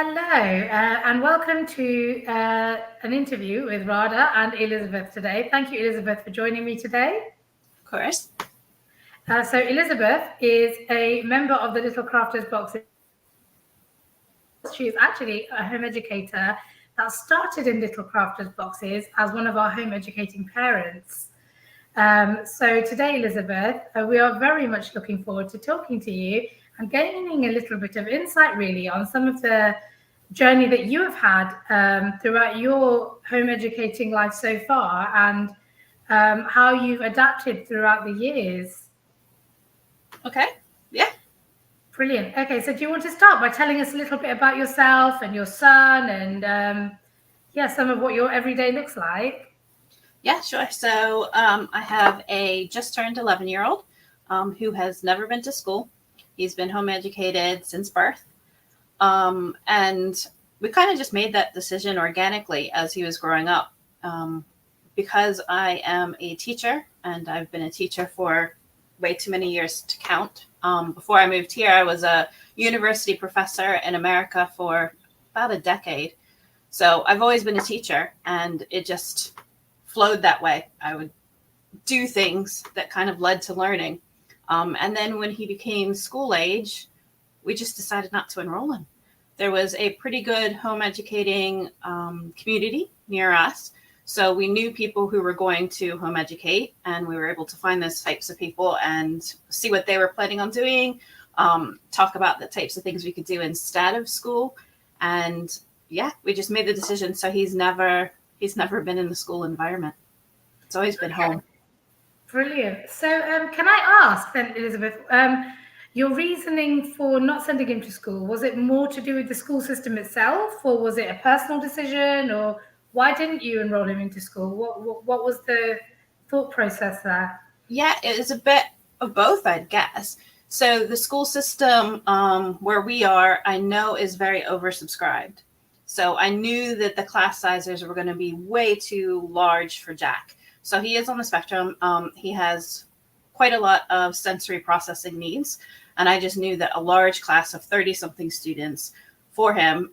Hello, and welcome to an interview with Rada and Elisabeth today. Thank you, Elisabeth, for joining me today. Of course. So Elisabeth is a member of the Little Crafters Boxes. She is actually a home educator that started in Little Crafters Boxes as one of our home educating parents. So today, Elisabeth, we are very much looking forward to talking to you and gaining a little bit of insight really on some of the journey that you have had throughout your home educating life so far and how you've adapted throughout the years. Okay. Yeah. Brilliant. Okay, so do you want to start by telling us a little bit about yourself and your son and some of what your everyday looks like? Yeah, sure. So I have a just turned 11-year-old who has never been to school. He's been home educated since birth. And we kind of just made that decision organically as he was growing up. Because I am a teacher and I've been a teacher for way too many years to count. Before I moved here, I was a university professor in America for about a decade. So I've always been a teacher and it just flowed that way. I would do things that kind of led to learning. And then when he became school age, we just decided not to enroll him. There was a pretty good home educating community near us. So we knew people who were going to home educate, and we were able to find those types of people and see what they were planning on doing, talk about the types of things we could do instead of school. And yeah, we just made the decision. So he's never been in the school environment. It's always been home. Brilliant. So can I ask then, Elisabeth, your reasoning for not sending him to school, was it more to do with the school system itself, or was it a personal decision, or why didn't you enroll him into school? What was the thought process there? Yeah, it was a bit of both, I'd guess. So the school system where we are, I know is very oversubscribed. So I knew that the class sizes were going to be way too large for Jack. So he is on the spectrum. He has quite a lot of sensory processing needs. And I just knew that a large class of 30-something students for him,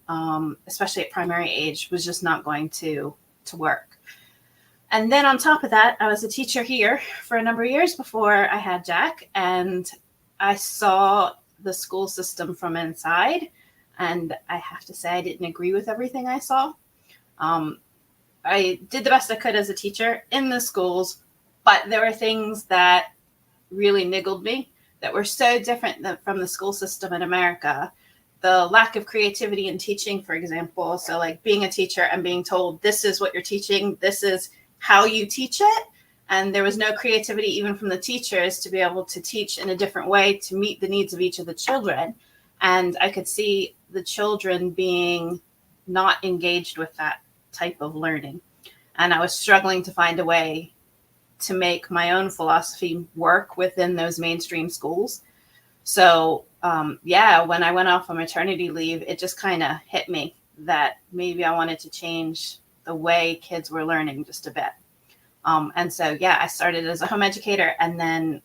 especially at primary age, was just not going to work. And then on top of that, I was a teacher here for a number of years before I had Jack. And I saw the school system from inside. And I have to say, I didn't agree with everything I saw. I did the best I could as a teacher in the schools, but there were things that really niggled me that were so different from the school system in America. The lack of creativity in teaching, for example. So like being a teacher and being told, this is what you're teaching, this is how you teach it. And there was no creativity even from the teachers to be able to teach in a different way to meet the needs of each of the children. And I could see the children being not engaged with that type of learning. And I was struggling to find a way to make my own philosophy work within those mainstream schools. So when I went off on maternity leave, it just kind of hit me that maybe I wanted to change the way kids were learning just a bit. And so, I started as a home educator, and then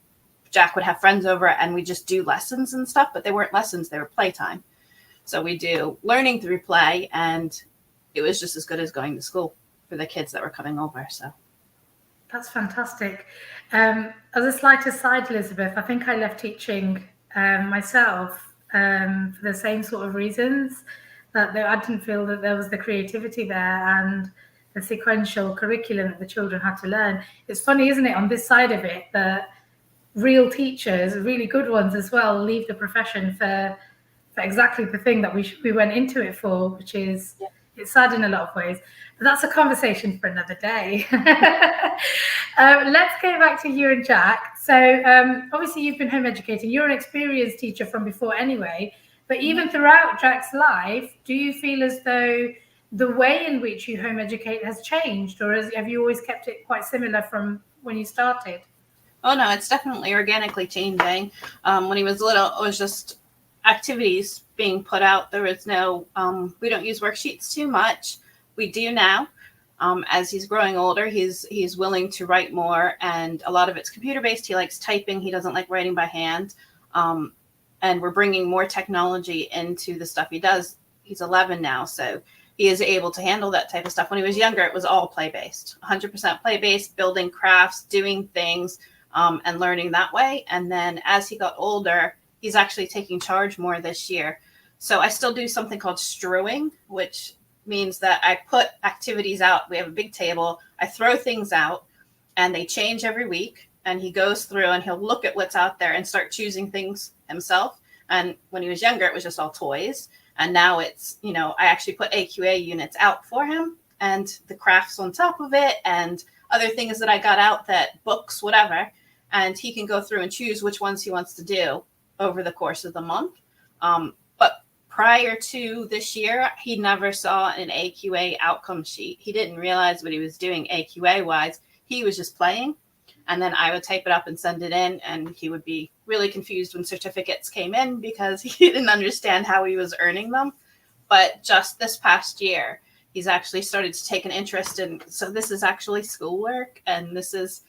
Jack would have friends over and we just do lessons and stuff, but they weren't lessons, they were playtime. So we do learning through play, and it was just as good as going to school for the kids that were coming over. So that's fantastic. As a slight aside, Elisabeth, I think I left teaching myself for the same sort of reasons, that I didn't feel that there was the creativity there and the sequential curriculum that the children had to learn. It's funny, isn't it, on this side of it, that real teachers, really good ones as well, leave the profession for exactly the thing that we went into it for, which is it's sad in a lot of ways. But that's a conversation for another day. Let's go back to you and Jack. So obviously you've been home educating. You're an experienced teacher from before anyway. But even throughout Jack's life, do you feel as though the way in which you home educate has changed, or have you always kept it quite similar from when you started? Oh, no, it's definitely organically changing. When he was little, it was just activities being put out. There was no, we don't use worksheets too much. We do now. As he's growing older, he's willing to write more, and a lot of it's computer-based. He likes typing. He doesn't like writing by hand. And we're bringing more technology into the stuff he does. he's 11 now, so he is able to handle that type of stuff. When he was younger, it was all play-based, 100% play-based, building crafts, doing things, and learning that way. And then as he got older, he's actually taking charge more this year. So I still do something called strewing, which means that I put activities out. We have a big table. I throw things out, and they change every week. And he goes through and he'll look at what's out there and start choosing things himself. And when he was younger, it was just all toys. And now it's, I actually put AQA units out for him and the crafts on top of it and other things that I got out, that books, whatever. And he can go through and choose which ones he wants to do over the course of the month. But prior to this year, he never saw an AQA outcome sheet. He didn't realize what he was doing AQA wise. He was just playing. And then I would type it up and send it in, and he would be really confused when certificates came in because he didn't understand how he was earning them. But just this past year, he's actually started to take an interest in, so this is actually schoolwork, and this is,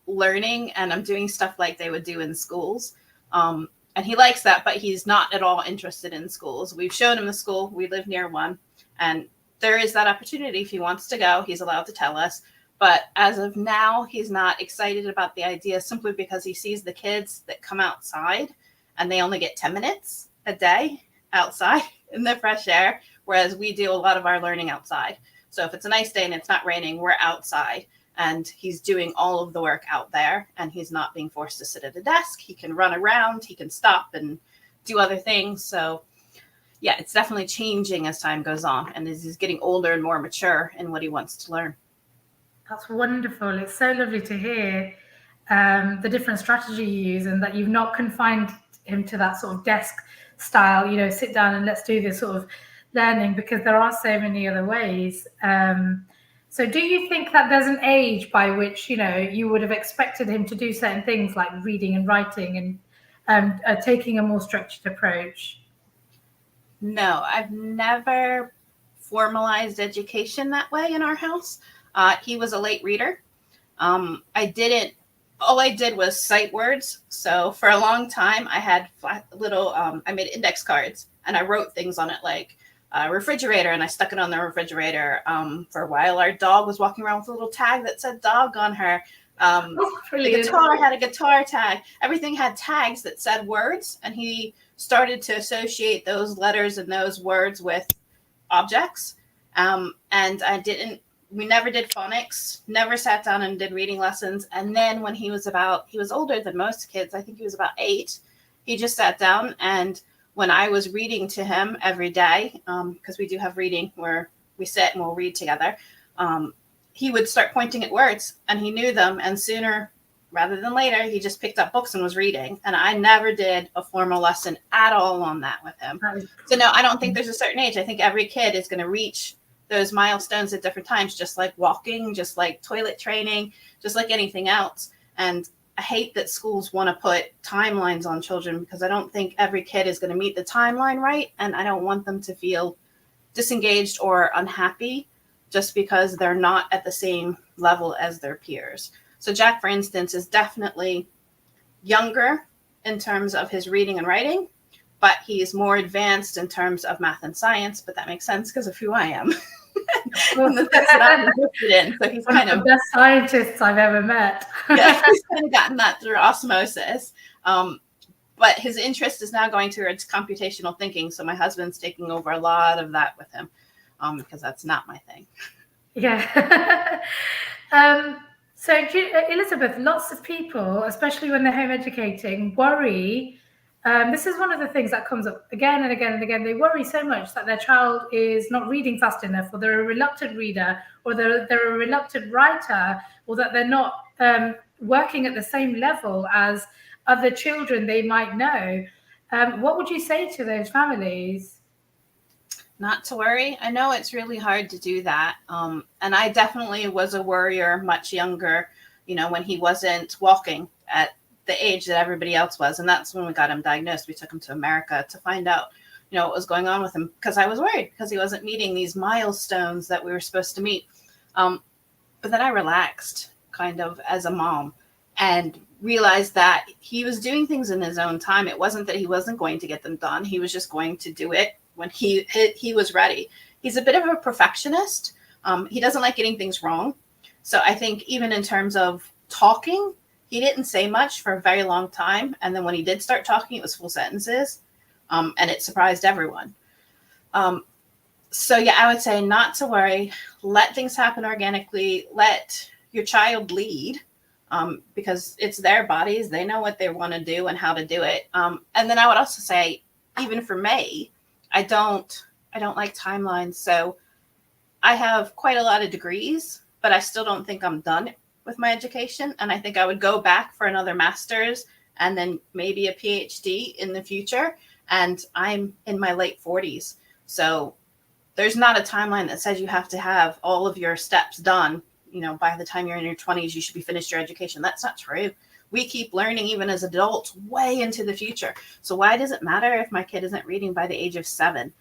learning, and I'm doing stuff like they would do in schools. And he likes that, but he's not at all interested in schools. We've shown him the school. We live near one, and there is that opportunity. If he wants to go, he's allowed to tell us. But as of now, he's not excited about the idea simply because he sees the kids that come outside and they only get 10 minutes a day outside in the fresh air, whereas we do a lot of our learning outside. So if it's a nice day and it's not raining, we're outside, and he's doing all of the work out there, and he's not being forced to sit at a desk. He can run around, he can stop and do other things. So yeah, it's definitely changing as time goes on, and as he's getting older and more mature in what he wants to learn. That's wonderful. It's so lovely to hear the different strategy you use, and that you've not confined him to that sort of desk style, sit down and let's do this sort of learning, because there are so many other ways. So do you think that there's an age by which, you would have expected him to do certain things like reading and writing and taking a more structured approach? No, I've never formalized education that way in our house. He was a late reader. All I did was sight words. So for a long time, I had I made index cards, and I wrote things on it like refrigerator, and I stuck it on the refrigerator. For a while, our dog was walking around with a little tag that said dog on her. The guitar had a guitar tag. Everything had tags that said words, and he started to associate those letters and those words with objects. And we never did phonics, never sat down and did reading lessons. And then when he was older than most kids, I think he was about 8, he just sat down, and when I was reading to him every day, because we do have reading where we sit and we'll read together, he would start pointing at words, and he knew them, and sooner rather than later, he just picked up books and was reading. And I never did a formal lesson at all on that with him. So no, I don't think there's a certain age. I think every kid is going to reach those milestones at different times, just like walking, just like toilet training, just like anything else. And I hate that schools want to put timelines on children, because I don't think every kid is going to meet the timeline right. And I don't want them to feel disengaged or unhappy just because they're not at the same level as their peers. So Jack, for instance, is definitely younger in terms of his reading and writing, but he's more advanced in terms of math and science. But that makes sense because of who I am. And the things that I'm interested in. So he's kind of the best scientists I've ever met. Yeah, he's kind of gotten that through osmosis. But his interest is now going towards computational thinking. So my husband's taking over a lot of that with him, because that's not my thing. Yeah. So Elisabeth, lots of people, especially when they're home educating, worry. This is one of the things that comes up again and again and again. They worry so much that their child is not reading fast enough, or they're a reluctant reader, or they're a reluctant writer, or that they're not working at the same level as other children they might know. What would you say to those families? Not to worry. I know it's really hard to do that. And I definitely was a worrier much younger, when he wasn't walking at the age that everybody else was. And that's when we got him diagnosed. We took him to America to find out, what was going on with him, because I was worried because he wasn't meeting these milestones that we were supposed to meet. But then I relaxed kind of as a mom and realized that he was doing things in his own time. It wasn't that he wasn't going to get them done. He was just going to do it when he was ready. He's a bit of a perfectionist. He doesn't like getting things wrong. So I think even in terms of talking, he didn't say much for a very long time. And then when he did start talking, it was full sentences. And it surprised everyone. So yeah, I would say not to worry. Let things happen organically. Let your child lead, because it's their bodies. They know what they want to do and how to do it. And then I would also say, even for me, I don't like timelines. So I have quite a lot of degrees, but I still don't think I'm done with my education. And I think I would go back for another master's and then maybe a PhD in the future. And I'm in my late 40s. So there's not a timeline that says you have to have all of your steps done. You know, by the time you're in your 20s, you should be finished your education. That's not true. We keep learning even as adults way into the future. So why does it matter if my kid isn't reading by the age of 7?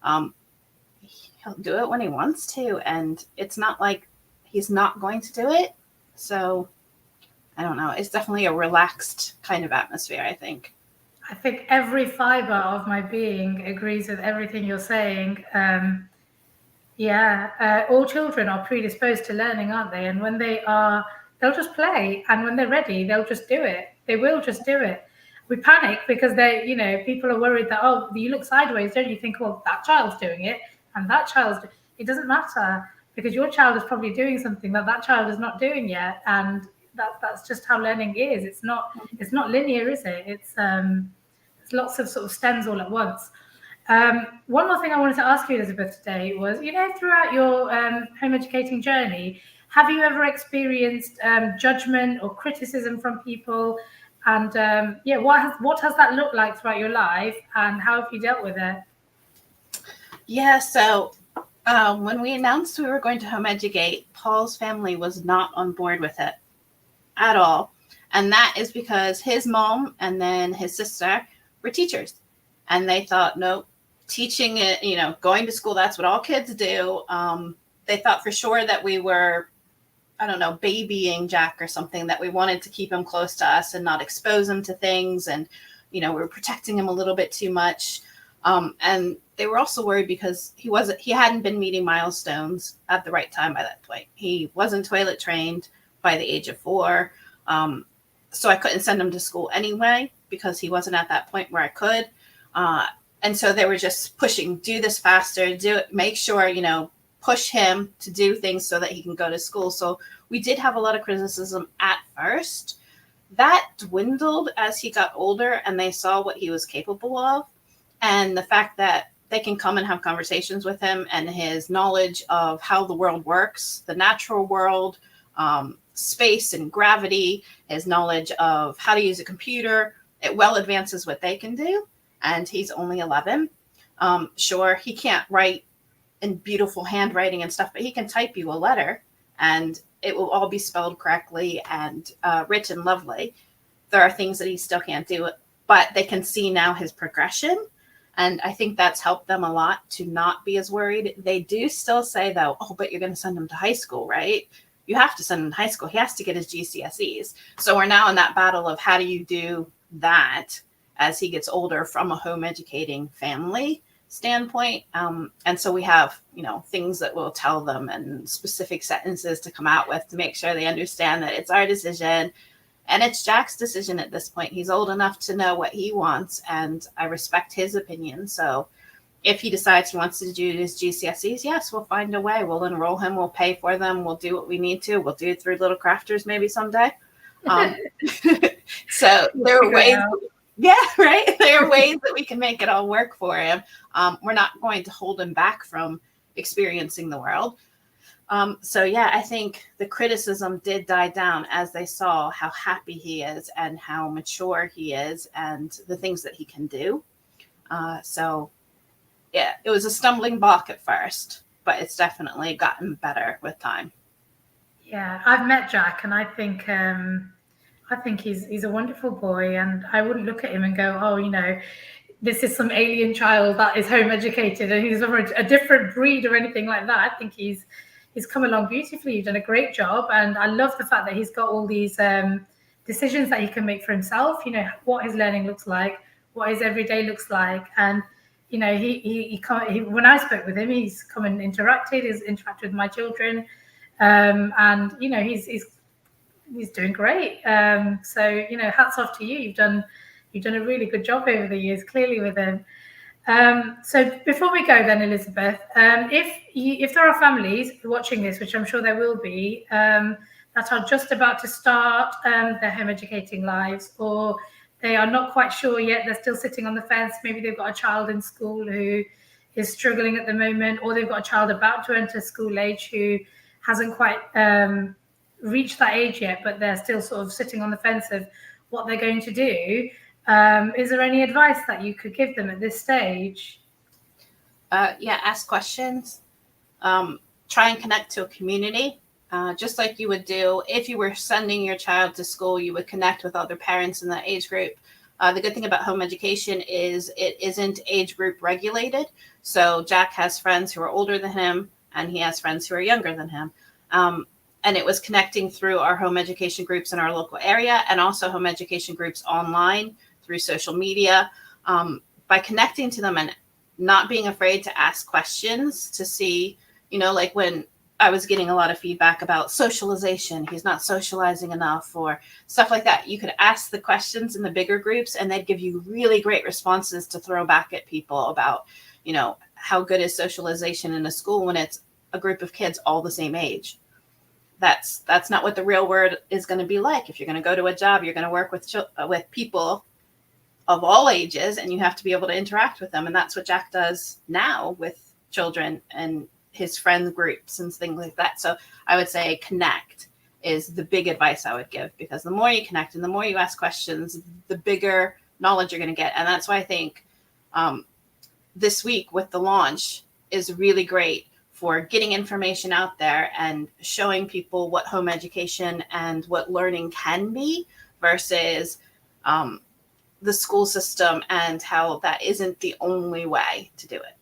He'll do it when he wants to. And it's not like he's not going to do it. So I don't know. It's definitely a relaxed kind of atmosphere, I think. I think every fiber of my being agrees with everything you're saying. All children are predisposed to learning, aren't they? And when they are, they'll just play. And when they're ready, they'll just do it. They will just do it. We panic because people are worried that, oh, you look sideways, don't you? Think, well, that child's doing it and that it doesn't matter, because your child is probably doing something that child is not doing yet. And that's just how learning is. It's not linear, is it? It's lots of sort of stems all at once. One more thing I wanted to ask you, Elisabeth, today was, throughout your home educating journey, have you ever experienced judgment or criticism from people? And what has that looked like throughout your life, and how have you dealt with it? Yeah, so when we announced we were going to home educate, Paul's family was not on board with it at all. And that is because his mom and then his sister were teachers. And they thought, nope, teaching it, going to school, that's what all kids do. They thought for sure that we were, I don't know, babying Jack or something, that we wanted to keep him close to us and not expose him to things. And, we were protecting him a little bit too much. And they were also worried because he hadn't been meeting milestones at the right time by that point. He wasn't toilet trained by the age of 4. So I couldn't send him to school anyway, because he wasn't at that point where I could. And so they were just pushing, do this faster, do it, make sure, push him to do things so that he can go to school. So we did have a lot of criticism at first. That dwindled as he got older and they saw what he was capable of. And the fact that they can come and have conversations with him, and his knowledge of how the world works, the natural world, space and gravity, his knowledge of how to use a computer, it well advances what they can do. And he's only 11. Sure, he can't write in beautiful handwriting and stuff, but he can type you a letter and it will all be spelled correctly and written lovely. There are things that he still can't do, but they can see now his progression. And I think that's helped them a lot to not be as worried. They do still say, though, oh, but you're going to send him to high school, right? You have to send him to high school. He has to get his GCSEs. So we're now in that battle of how do you do that as he gets older from a home educating family standpoint. And so we have, things that we'll tell them and specific sentences to come out with to make sure they understand that it's our decision. And it's Jack's decision at this point. He's old enough to know what he wants, and I respect his opinion. So if he decides he wants to do his GCSEs, yes, we'll find a way. We'll enroll him. We'll pay for them. We'll do what we need to. We'll do it through Little Crafters maybe someday. So there are ways. Yeah, right. There are ways that we can make it all work for him. We're not going to hold him back from experiencing the world. So yeah, I think the criticism did die down as they saw how happy he is and how mature he is and the things that he can do. So yeah, it was a stumbling block at first, but it's definitely gotten better with time. Yeah, I've met Jack, and I think he's a wonderful boy, and I wouldn't look at him and go, oh, this is some alien child that is home educated and he's a different breed or anything like that. I think he's come along beautifully. You've done a great job. And I love the fact that he's got all these decisions that he can make for himself, what his learning looks like, what his everyday looks like. And he can't. When I spoke with him, he's come and interacted. He's interacted with my children, and he's doing great. So hats off to you. You've done a really good job over the years, clearly with him. So before we go, then Elisabeth, if there are families watching this, which I'm sure there will be, that are just about to start their home educating lives, or they are not quite sure yet, they're still sitting on the fence. Maybe they've got a child in school who is struggling at the moment, or they've got a child about to enter school age who hasn't quite reached that age yet, but they're still sort of sitting on the fence of what they're going to do. Is there any advice that you could give them at this stage? Ask questions. Try and connect to a community. Just like you would do if you were sending your child to school, you would connect with other parents in that age group. The good thing about home education is it isn't age group regulated. So Jack has friends who are older than him, and he has friends who are younger than him. And it was connecting through our home education groups in our local area, and also home education groups online through social media. By connecting to them and not being afraid to ask questions to see, like when I was getting a lot of feedback about socialization, he's not socializing enough, or stuff like that. You could ask the questions in the bigger groups, and they'd give you really great responses to throw back at people about, how good is socialization in a school when it's a group of kids all the same age. That's not what the real world is going to be like. If you're going to go to a job, you're going to work with people of all ages, and you have to be able to interact with them. And that's what Jack does now with children and his friend groups and things like that. So I would say connect is the big advice I would give, because the more you connect and the more you ask questions, the bigger knowledge you're going to get. And that's why I think this week with the launch is really great for getting information out there and showing people what home education and what learning can be versus the school system, and how that isn't the only way to do it.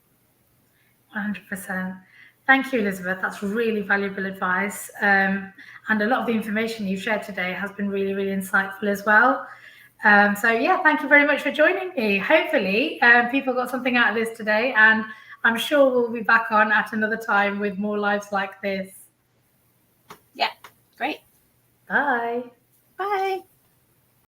100%. Thank you, Elisabeth. That's really valuable advice. And a lot of the information you've shared today has been really, really insightful as well. Thank you very much for joining me. Hopefully, people got something out of this today, and I'm sure we'll be back on at another time with more lives like this. Yeah, great. Bye. Bye.